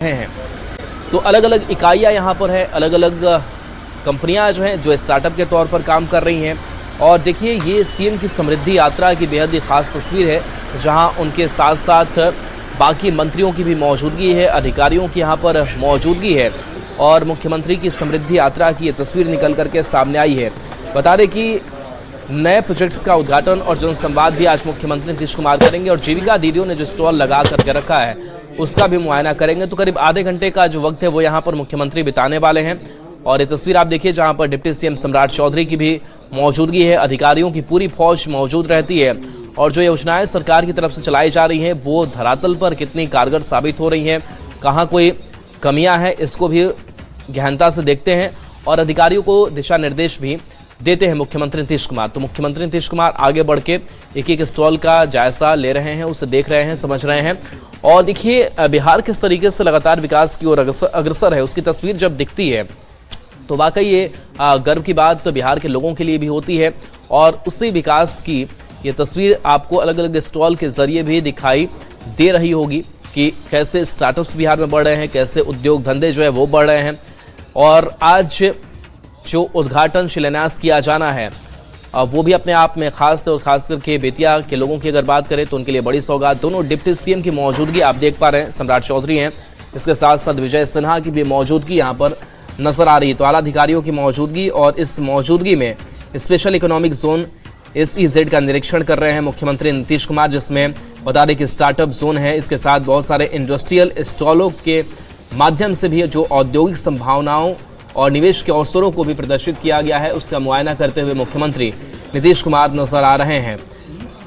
हैं। तो अलग अलग इकाइयाँ यहाँ पर है, अलग अलग कंपनियाँ जो हैं जो स्टार्टअप के तौर पर काम कर रही हैं। और देखिए ये सीएम की समृद्धि यात्रा की बेहद ही ख़ास तस्वीर है, जहाँ उनके साथ साथ बाकी मंत्रियों की भी मौजूदगी है, अधिकारियों की यहाँ पर मौजूदगी है और मुख्यमंत्री की समृद्धि यात्रा की ये तस्वीर निकल करके सामने आई है। बता दें कि नए प्रोजेक्ट्स का उद्घाटन और जनसंवाद भी आज मुख्यमंत्री नीतीश कुमार करेंगे और जीविका दीदियों ने जो स्टॉल लगा करके रखा है उसका भी मुआयना करेंगे। तो करीब आधे घंटे का जो वक्त है वो यहाँ पर मुख्यमंत्री बिताने वाले हैं। और ये तस्वीर आप देखिए जहाँ पर डिप्टी सीएम सम्राट चौधरी की भी मौजूदगी है, अधिकारियों की पूरी फौज मौजूद रहती है और जो योजनाएं सरकार की तरफ से चलाई जा रही हैं वो धरातल पर कितनी कारगर साबित हो रही हैं, कहाँ कोई कमियाँ हैं, इसको भी गहनता से देखते हैं और अधिकारियों को दिशा निर्देश भी देते हैं मुख्यमंत्री नीतीश कुमार। तो मुख्यमंत्री नीतीश कुमार आगे बढ़ के एक एक स्टॉल का जायजा ले रहे हैं, उसे देख रहे हैं, समझ रहे हैं। और देखिए बिहार किस तरीके से लगातार विकास की ओर अग्रसर है, उसकी तस्वीर जब दिखती है तो वाकई ये गर्व की बात तो बिहार के लोगों के लिए भी होती है। और उसी विकास की ये तस्वीर आपको अलग अलग स्टॉल के जरिए भी दिखाई दे रही होगी कि कैसे स्टार्टअप्स बिहार में बढ़ रहे हैं, कैसे उद्योग धंधे जो है वो बढ़ रहे हैं। और आज जो उद्घाटन शिलान्यास किया जाना है वो भी अपने आप में खास है और खास करके बेतिया के लोगों की अगर बात करें तो उनके लिए बड़ी सौगात। दोनों डिप्टी सीएम की मौजूदगी आप देख पा रहे हैं, सम्राट चौधरी हैं, इसके साथ साथ विजय सिन्हा की भी मौजूदगी यहाँ पर नजर आ रही है। तो आला अधिकारियों की मौजूदगी और इस मौजूदगी में स्पेशल इकोनॉमिक जोन SEZ का निरीक्षण कर रहे हैं मुख्यमंत्री नीतीश कुमार, जिसमें बता दें कि स्टार्टअप जोन है, इसके साथ बहुत सारे इंडस्ट्रियल स्टॉलों के माध्यम से भी जो औद्योगिक संभावनाओं और निवेश के अवसरों को भी प्रदर्शित किया गया है, उसका मुआयना करते हुए मुख्यमंत्री नीतीश कुमार नजर आ रहे हैं।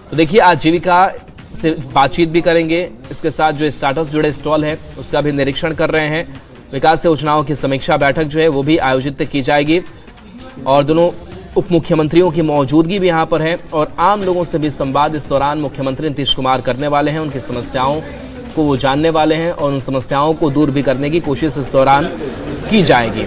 तो देखिए आज जीविका से बातचीत भी करेंगे, इसके साथ जो स्टार्टअप जुड़े स्टॉल है उसका भी निरीक्षण कर रहे हैं। विकास योजनाओं की समीक्षा बैठक जो है वो भी आयोजित की जाएगी और दोनों उप मुख्यमंत्रियों की मौजूदगी भी यहाँ पर है और आम लोगों से भी संवाद इस दौरान मुख्यमंत्री नीतीश कुमार करने वाले हैं। उनकी समस्याओं को वो जानने वाले हैं और उन समस्याओं को दूर भी करने की कोशिश इस दौरान की जाएगी।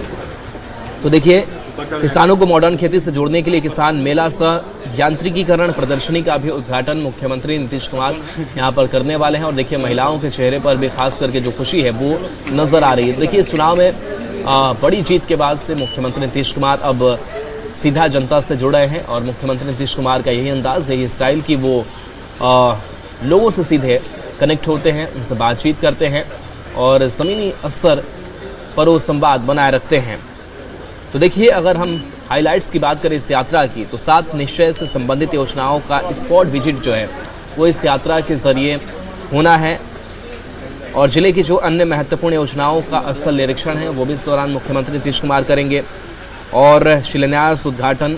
तो देखिए किसानों को मॉडर्न खेती से जोड़ने के लिए किसान मेला सह यांत्रिकीकरण प्रदर्शनी का भी उद्घाटन मुख्यमंत्री नीतीश कुमार यहाँ पर करने वाले हैं। और देखिए महिलाओं के चेहरे पर भी खास करके जो खुशी है वो नजर आ रही है। देखिए इस चुनाव में बड़ी जीत के बाद से मुख्यमंत्री नीतीश कुमार अब सीधा जनता से जुड़े हैं और मुख्यमंत्री नीतीश कुमार का यही अंदाज है, ये स्टाइल कि वो लोगों से सीधे कनेक्ट होते हैं, उनसे बातचीत करते हैं और ज़मीनी स्तर पर वो संवाद बनाए रखते हैं। तो देखिए अगर हम हाइलाइट्स की बात करें इस यात्रा की तो 7 निश्चय से संबंधित योजनाओं का स्पॉट विजिट जो है वो इस यात्रा के ज़रिए होना है और जिले की जो अन्य महत्वपूर्ण योजनाओं का स्थल निरीक्षण है वो भी इस दौरान मुख्यमंत्री नीतीश कुमार करेंगे और शिलान्यास उद्घाटन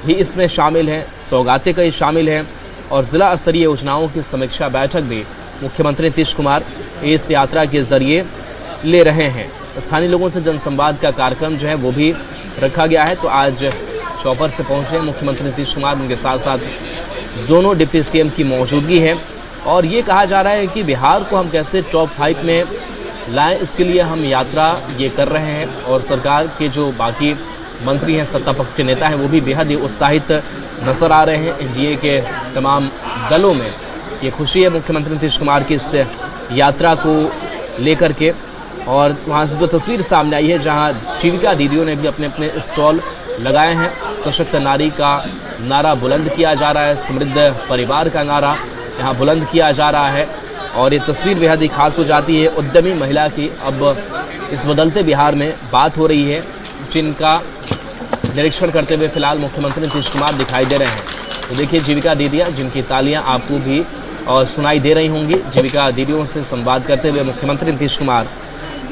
भी इसमें शामिल है, सौगातें कई शामिल हैं और ज़िला स्तरीय योजनाओं की समीक्षा बैठक भी मुख्यमंत्री नीतीश कुमार इस यात्रा के ज़रिए ले रहे हैं। स्थानीय लोगों से जनसंवाद का कार्यक्रम जो है वो भी रखा गया है। तो आज चौपर से पहुंचे मुख्यमंत्री नीतीश कुमार, उनके साथ साथ दोनों डिप्टी सीएम की मौजूदगी है और ये कहा जा रहा है कि बिहार को हम कैसे टॉप 5 में लाएं, इसके लिए हम यात्रा ये कर रहे हैं और सरकार के जो बाकी मंत्री हैं, सत्ता पक्ष के नेता हैं, वो भी बेहद ही उत्साहित नजर आ रहे हैं। एनडीए के तमाम दलों में ये खुशी है मुख्यमंत्री नीतीश कुमार की इस यात्रा को लेकर के। और वहाँ से जो तस्वीर सामने आई है जहाँ जीविका दीदियों ने भी अपने अपने स्टॉल लगाए हैं, सशक्त नारी का नारा बुलंद किया जा रहा है, समृद्ध परिवार का नारा यहाँ बुलंद किया जा रहा है और ये तस्वीर बेहद ही खास हो जाती है उद्यमी महिला की। अब इस बदलते बिहार में बात हो रही है, जिनका निरीक्षण करते हुए फिलहाल मुख्यमंत्री नीतीश कुमार दिखाई दे रहे हैं। तो देखिए जीविका दीदियाँ, जिनकी तालियाँ आपको भी सुनाई दे रही होंगी, जीविका दीदियों से संवाद करते हुए मुख्यमंत्री नीतीश कुमार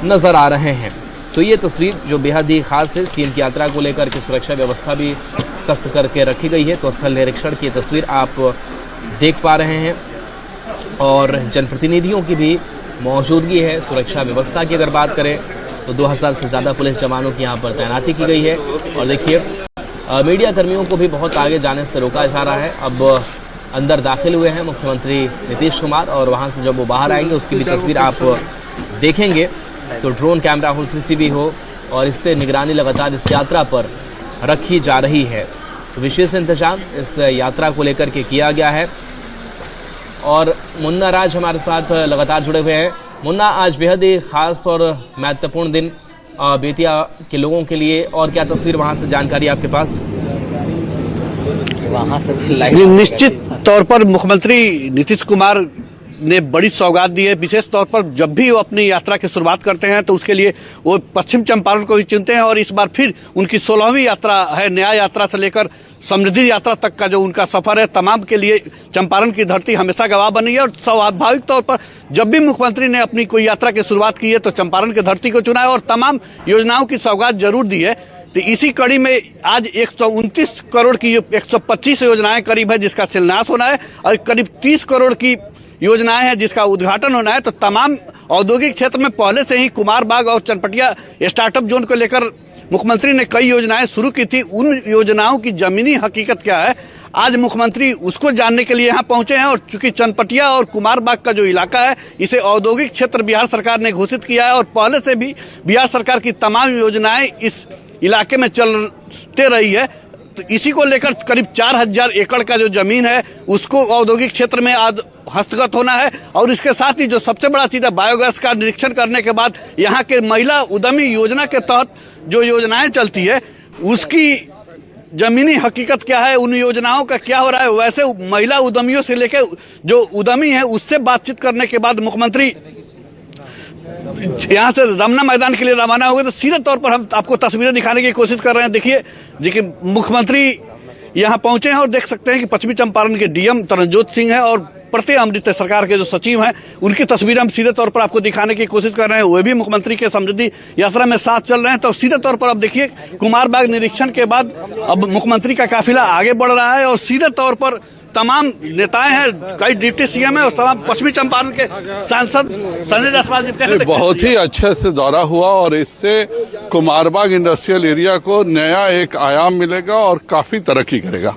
नज़र आ रहे हैं। तो ये तस्वीर जो बेहद ही खास है, सीएम की यात्रा को लेकर के सुरक्षा व्यवस्था भी सख्त करके रखी गई है। तो स्थल निरीक्षण की तस्वीर आप देख पा रहे हैं और जनप्रतिनिधियों की भी मौजूदगी है। सुरक्षा व्यवस्था की अगर बात करें तो 2000 से ज़्यादा पुलिस जवानों की यहाँ पर तैनाती की गई है और देखिए मीडिया कर्मियों को भी बहुत आगे जाने से रोका जा रहा है। अब अंदर दाखिल हुए हैं मुख्यमंत्री नीतीश कुमार और वहाँ से जब वो बाहर आएंगे उसकी भी तस्वीर आप देखेंगे। तो ड्रोन कैमरा हो, CCTV हो और इससे निगरानी लगातार इस यात्रा पर रखी जा रही है। तो विशेष इंतजाम इस यात्रा को लेकर के किया गया है और मुन्ना राज हमारे साथ लगातार जुड़े हुए हैं। मुन्ना, आज बेहद ही खास और महत्वपूर्ण दिन बेतिया के लोगों के लिए, और क्या तस्वीर वहां से जानकारी आपके पास? वहां से निश्चित तौर पर मुख्यमंत्री नीतीश कुमार ने बड़ी सौगात दी है। विशेष तौर पर जब भी वो अपनी यात्रा की शुरुआत करते हैं तो उसके लिए वो पश्चिम चंपारण को ही चुनते हैं, और इस बार फिर उनकी 16वीं यात्रा है। न्याय यात्रा से लेकर समृद्धि यात्रा तक का जो उनका सफर है, तमाम के लिए चंपारण की धरती हमेशा गवाह बनी है। और स्वाभाविक तौर पर जब भी मुख्यमंत्री ने अपनी कोई यात्रा की शुरुआत की है तो चंपारण की धरती को चुना है और तमाम योजनाओं की सौगात जरूर दी है। तो इसी कड़ी में आज 129 करोड़ की 125 योजनाएं करीब है जिसका शिलान्यास होना है, और करीब 30 करोड़ की योजनाएं हैं जिसका उद्घाटन होना है। तो तमाम औद्योगिक क्षेत्र में पहले से ही कुमारबाग और चनपटिया स्टार्टअप जोन को लेकर मुख्यमंत्री ने कई योजनाएं शुरू की थी। उन योजनाओं की जमीनी हकीकत क्या है, आज मुख्यमंत्री उसको जानने के लिए यहाँ पहुंचे हैं। और चूंकि चनपटिया और कुमारबाग का जो इलाका है, इसे औद्योगिक क्षेत्र बिहार सरकार ने घोषित किया है, और पहले से भी बिहार सरकार की तमाम योजनाएं इस इलाके में चलते रही है। तो इसी को लेकर करीब 4000 एकड़ का जो जमीन है उसको औद्योगिक क्षेत्र में आज हस्तगत होना है। और इसके साथ ही जो सबसे बड़ा चीज है, बायोगैस का निरीक्षण करने के बाद यहाँ के महिला उद्यमी योजना के तहत जो योजनाएं चलती है उसकी जमीनी हकीकत क्या है, उन योजनाओं का क्या हो रहा है। वैसे महिला उद्यमियों से लेकर जो उद्यमी है उससे बातचीत करने के बाद मुख्यमंत्री यहाँ से रमना मैदान के लिए रवाना हो गए। तो सीधे तौर पर हम आपको तस्वीरें दिखाने की कोशिश कर रहे हैं। देखिए मुख्यमंत्री यहाँ पहुंचे हैं और देख सकते हैं कि पश्चिमी चंपारण के डीएम तरनजोत सिंह है और प्रत्यय अमृत सरकार के जो सचिव हैं उनकी तस्वीरें हम सीधे तौर पर आपको दिखाने की कोशिश कर रहे हैं। वे भी मुख्यमंत्री के समृद्धि यात्रा में साथ चल रहे हैं। तो सीधे तौर पर अब देखिए कुमारबाग निरीक्षण के बाद अब मुख्यमंत्री का काफिला आगे बढ़ रहा है, और सीधे तौर पर तमाम नेताएं हैं, कई डिप्टी सीएम है और तमाम पश्चिमी चंपारण के सांसद संजय जायसवाल जी कैसे बहुत ही अच्छे से दौरा हुआ, और इससे कुमारबाग इंडस्ट्रियल एरिया को नया एक आयाम मिलेगा और काफी तरक्की करेगा।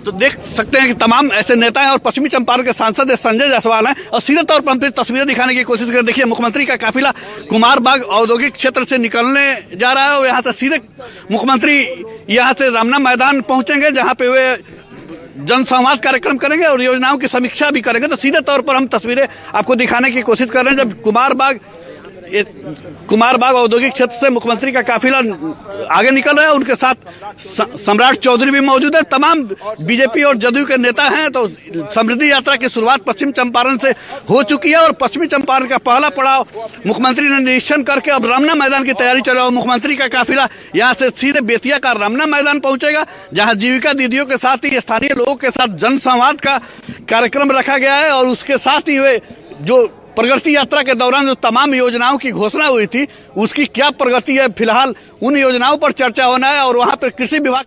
तो देख सकते हैं कि तमाम ऐसे नेता हैं और पश्चिमी चंपारण के सांसद संजय जायसवाल हैं। और सीधे तौर पर हम तस्वीरें दिखाने की कोशिश करें। देखिए मुख्यमंत्री का काफिला कुमारबाग औद्योगिक क्षेत्र से निकलने जा रहा है, और यहाँ से सीधे मुख्यमंत्री यहाँ से रमना मैदान पहुंचेंगे जहाँ पे वे जनसंवाद कार्यक्रम करेंगे और योजनाओं की समीक्षा भी करेंगे। तो सीधे तौर पर हम तस्वीरें आपको दिखाने की कोशिश कर रहे हैं। जब कुमारबाग औद्योगिक क्षेत्र से मुख्यमंत्री का काफिला आगे निकल रहा है, उनके साथ सम्राट चौधरी भी मौजूद है, तमाम बीजेपी और जदयू के नेता हैं। तो समृद्धि यात्रा की शुरुआत पश्चिम चंपारण से हो चुकी है, और पश्चिमी चंपारण का पहला पड़ाव मुख्यमंत्री ने निरीक्षण करके अब रमना मैदान की तैयारी चल रही है। मुख्यमंत्री का काफिला यहाँ से सीधे बेतिया का रमना मैदान पहुंचेगा, जहाँ जीविका दीदियों के साथ ही स्थानीय लोगों के साथ जनसंवाद का कार्यक्रम रखा गया है। और उसके साथ ही वे जो प्रगति यात्रा के दौरान जो तमाम योजनाओं की घोषणा हुई थी उसकी क्या प्रगति है, फिलहाल उन योजनाओं पर चर्चा होना है। और वहां पर कृषि विभाग